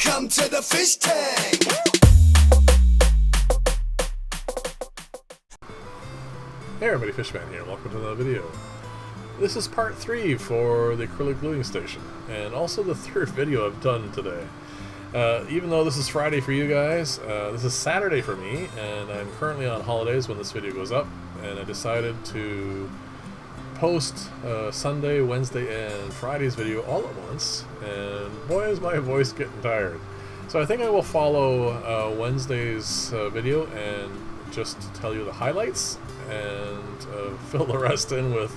Welcome to the fish tank. Hey everybody, Fishman here. Welcome to another video. This is part 3 for the acrylic gluing station, and also the third video I've done today. Even though this is Friday for you guys, this is Saturday for me, and I'm currently on holidays when this video goes up, and I decided to post Sunday, Wednesday, and Friday's video all at once, and boy is my voice getting tired. So I think I will follow Wednesday's video and just tell you the highlights and fill the rest in with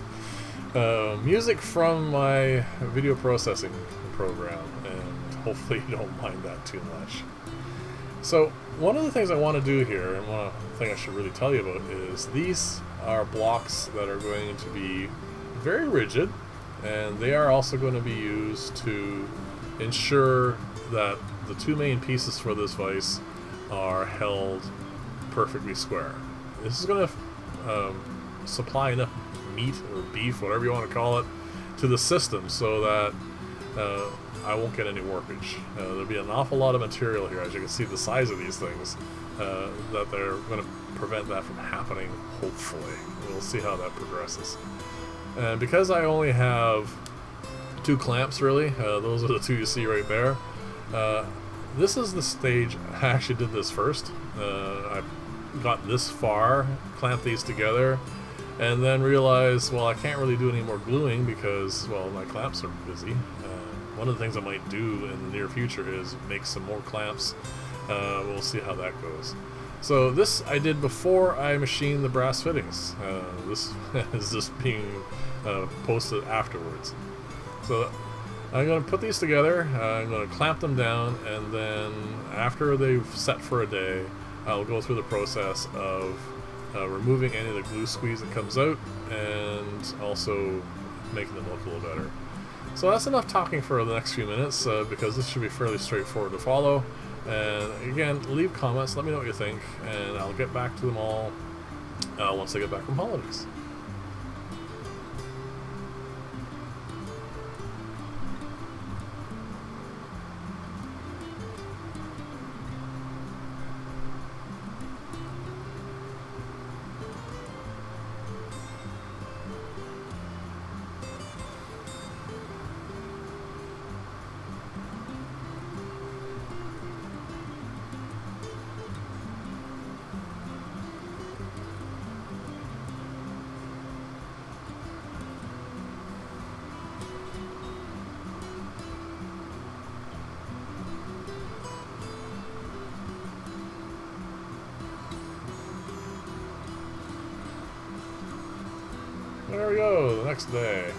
music from my video processing program, and hopefully you don't mind that too much. So one of the things I want to do here, and one thing I should really tell you about, is these are blocks that are going to be very rigid, and they are also going to be used to ensure that the two main pieces for this vise are held perfectly square. This is going to supply enough meat or beef, whatever you want to call it, to the system so that I won't get any warpage. There'll be an awful lot of material here, as you can see the size of these things, that they're going to prevent that from happening, hopefully. We'll see how that progresses. And because I only have 2 clamps really, those are the 2 you see right there, this is the stage. I actually did this first. I got this far, clamped these together, and then realized, well, I can't really do any more gluing because, well, my clamps are busy. One of the things I might do in the near future is make some more clamps. We'll see how that goes. So this I did before I machined the brass fittings. This is just being posted afterwards. So I'm going to put these together, I'm going to clamp them down, and then after they've set for a day, I'll go through the process of removing any of the glue squeeze that comes out, and also making them look a little better. So that's enough talking for the next few minutes, because this should be fairly straightforward to follow. And again, leave comments, let me know what you think, and I'll get back to them all once I get back from holidays. There we go, the next day.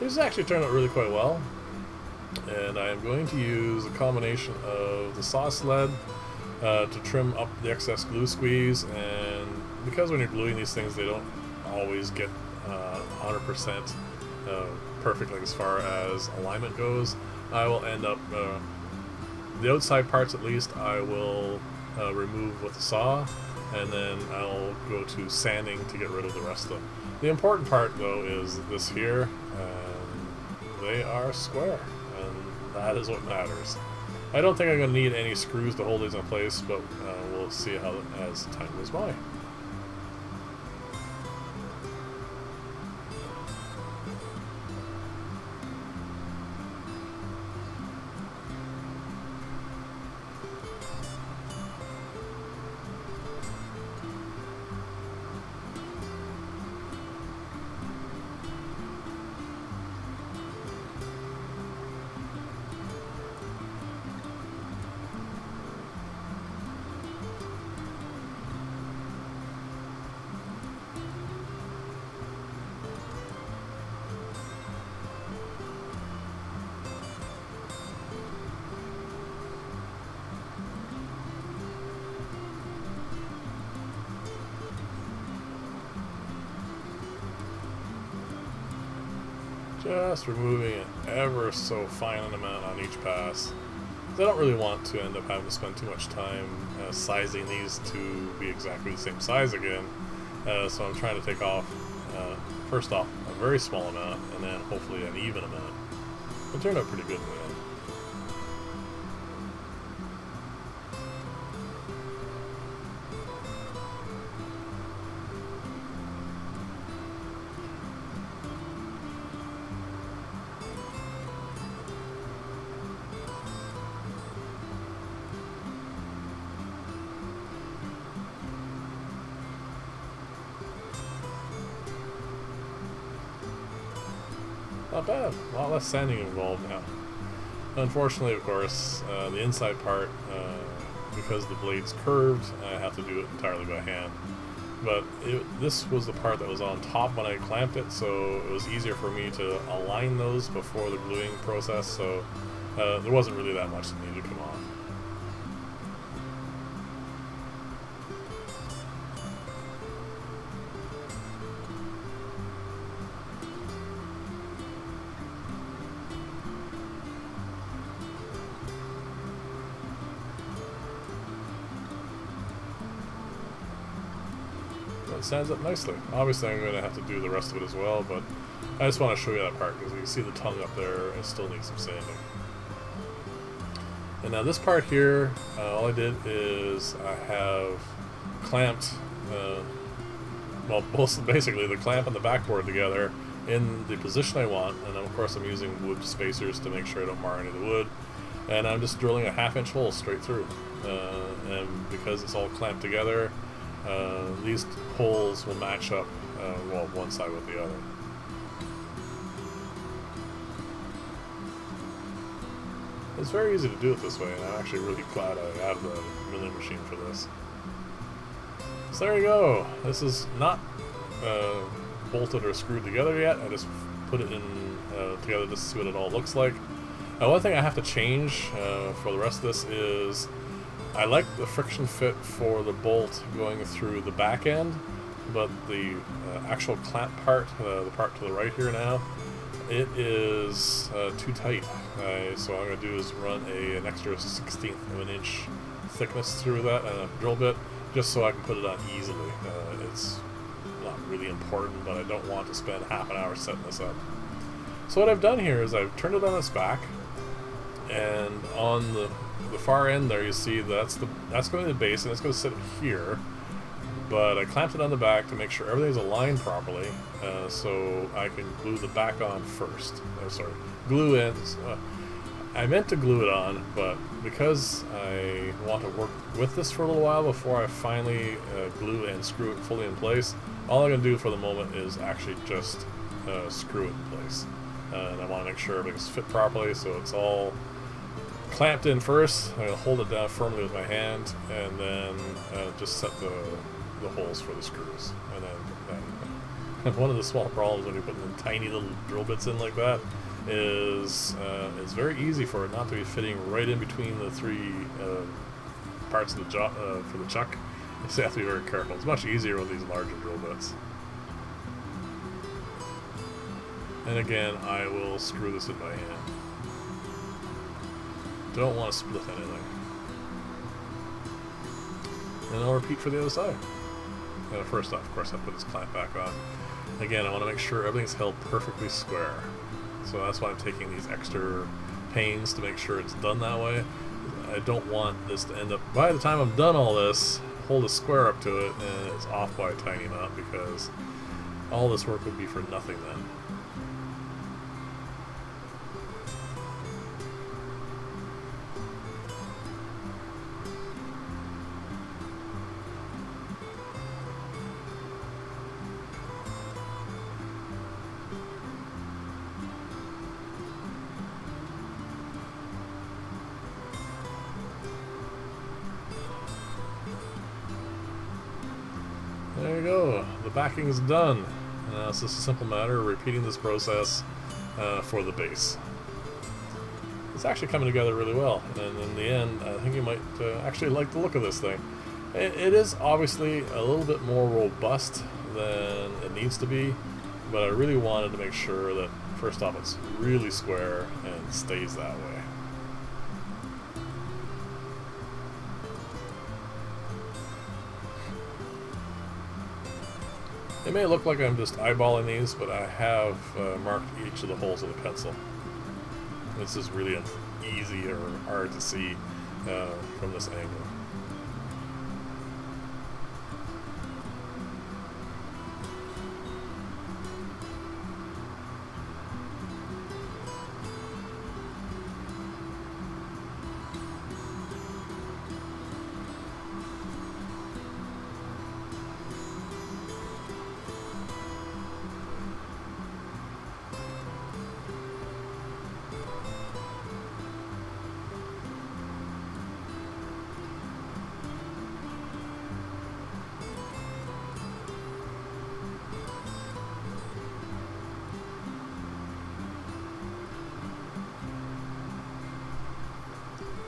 This actually turned out really quite well, and I am going to use a combination of the saw sled to trim up the excess glue squeeze, and because when you're gluing these things they don't always get 100% perfect as far as alignment goes, I will end up, the outside parts at least, I will remove with the saw, and then I'll go to sanding to get rid of the rest of them. The important part though is this here, and they are square, and that is what matters. I don't think I'm going to need any screws to hold these in place, but we'll see how as time goes by. Just removing an ever so fine an amount on each pass. I don't really want to end up having to spend too much time sizing these to be exactly the same size again, so I'm trying to take off, first off, a very small amount, and then hopefully an even amount. It turned out pretty good in the end. not bad. A lot less sanding involved now. Unfortunately, of course, the inside part, because the blade's curved, I have to do it entirely by hand. But this was the part that was on top when I clamped it, so it was easier for me to align those before the gluing process, so there wasn't really that much that needed to come off. It stands up nicely. Obviously I'm going to have to do the rest of it as well, but I just want to show you that part because you can see the tongue up there. It still needs some sanding. And now this part here, all I did is I have clamped, well, basically the clamp and the backboard together in the position I want, and then of course I'm using wood spacers to make sure I don't mar any of the wood, and I'm just drilling a 1/2 inch hole straight through, and because it's all clamped together, these holes will match up, well, one side with the other. It's very easy to do it this way, and I'm actually really glad I have the milling machine for this. So there you go. This is not bolted or screwed together yet. I just put it in together just to see what it all looks like. One thing I have to change for the rest of this is I like the friction fit for the bolt going through the back end, but the actual clamp part, the part to the right here now, it is too tight. So what I'm going to do is run an extra 1/16 of an inch thickness through that and a drill bit, just so I can put it on easily. It's not really important, but I don't want to spend half an hour setting this up. So what I've done here is I've turned it on its back, and on the far end there you see that's going to the base, and it's going to sit here. But I clamped it on the back to make sure everything's aligned properly, so I can glue the back on first. Glue in. I meant to glue it on, but because I want to work with this for a little while before I finally glue and screw it fully in place, all I'm going to do for the moment is actually just screw it in place. And I want to make sure everything's fit properly, so it's all clamped in first. I'm going to hold it down firmly with my hand, and then just set the holes for the screws. And then one of the small problems when you're putting in tiny little drill bits in like that is it's very easy for it not to be fitting right in between the three parts of the job for the chuck. You just have to be very careful. It's much easier with these larger drill bits. And again, I will screw this in by hand. Don't want to split anything. And I'll repeat for the other side. First off, of course, I put this clamp back on. Again, I want to make sure everything's held perfectly square. So that's why I'm taking these extra pains to make sure it's done that way. I don't want this to end up, by the time I'm done all this, hold a square up to it and it's off by a tiny amount, because all this work would be for nothing then. There you go, the backing is done. Now it's just a simple matter of repeating this process for the base. It's actually coming together really well, and in the end I think you might actually like the look of this thing. It is obviously a little bit more robust than it needs to be, but I really wanted to make sure that first off it's really square and stays that way. It may look like I'm just eyeballing these, but I have marked each of the holes with a pencil. This is really easy or hard to see from this angle.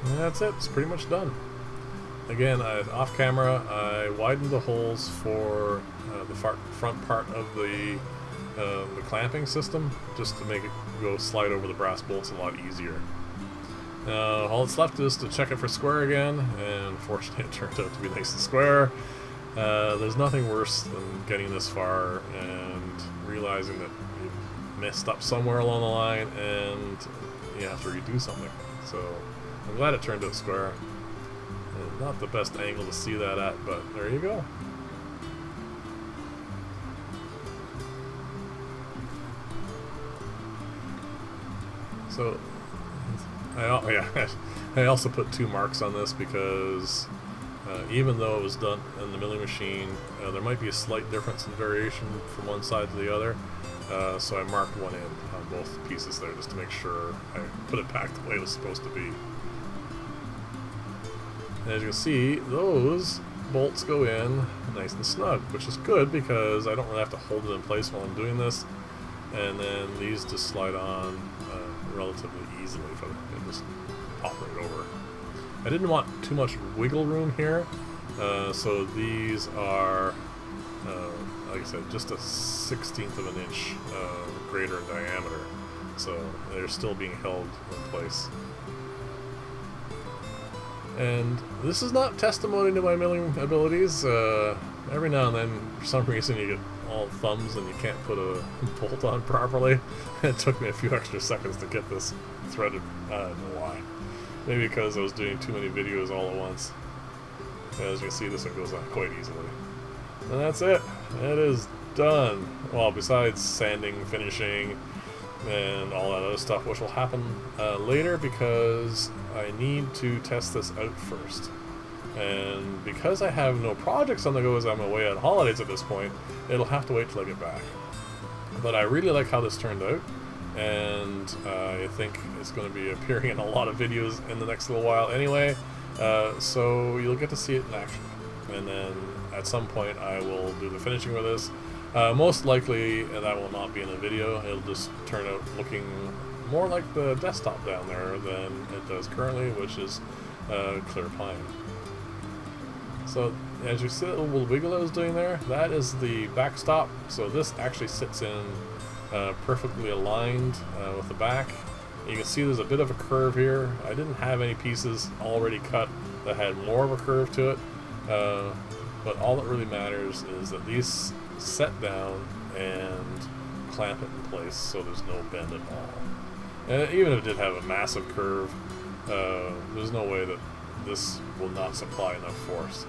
And that's it. It's pretty much done. Again, off camera, I widened the holes for the front part of the clamping system, just to make it slide over the brass bolts a lot easier. All that's left is to check it for square again, and fortunately it turned out to be nice and square. There's nothing worse than getting this far and realizing that you messed up somewhere along the line and you have to redo something. So I'm glad it turned out square. Not the best angle to see that at, but there you go. So I also put 2 marks on this because even though it was done in the milling machine, there might be a slight difference in variation from one side to the other. So I marked one end on both pieces there just to make sure I put it back the way it was supposed to be. And as you can see, those bolts go in nice and snug, which is good because I don't really have to hold it in place while I'm doing this. And then these just slide on relatively easily if I just pop right over. I didn't want too much wiggle room here, so these are, like I said, just a 1/16 of an inch greater in diameter, so they're still being held in place. And this is not testimony to my milling abilities. Every now and then, for some reason, you get all thumbs and you can't put a bolt on properly. It took me a few extra seconds to get this threaded. I don't know why. Maybe because I was doing too many videos all at once. As you can see, this one goes on quite easily. And that's it. It is done. Well, besides sanding, finishing, and all that other stuff, which will happen later because I need to test this out first. And because I have no projects on the go as I'm away on holidays at this point, it'll have to wait till I get back. But I really like how this turned out, and I think it's going to be appearing in a lot of videos in the next little while anyway, so you'll get to see it in action. And then at some point I will do the finishing with this. Most likely that will not be in a video. It'll just turn out looking more like the desktop down there than it does currently, which is clear pine. So as you see that little wiggle I was doing there, that is the backstop. So this actually sits in perfectly aligned with the back. You can see there's a bit of a curve here. I didn't have any pieces already cut that had more of a curve to it, but all that really matters is that these set down and clamp it in place so there's no bend at all. And even if it did have a massive curve, there's no way that this will not supply enough force.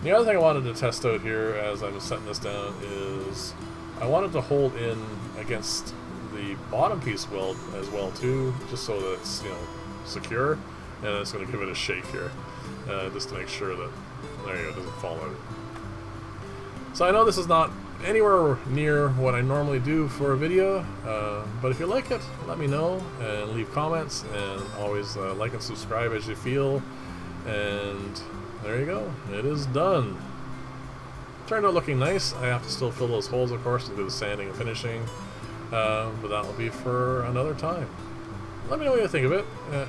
The other thing I wanted to test out here as I was setting this down is I wanted to hold in against the bottom piece weld as well too, just so that it's, you know, secure, and it's going to give it a shake here, just to make sure that, there you go, it doesn't fall out. So I know this is not anywhere near what I normally do for a video, but if you like it, let me know and leave comments, and always like and subscribe as you feel. And there you go, it is done. Turned out looking nice. I have to still fill those holes, of course, and do the sanding and finishing, but that will be for another time. Let me know what you think of it.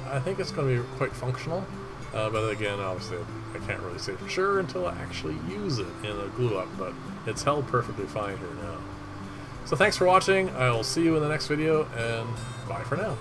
I think it's going to be quite functional, but again, obviously I can't really say for sure until I actually use it in a glue up, but it's held perfectly fine here now. So thanks for watching. I will see you in the next video, and bye for now.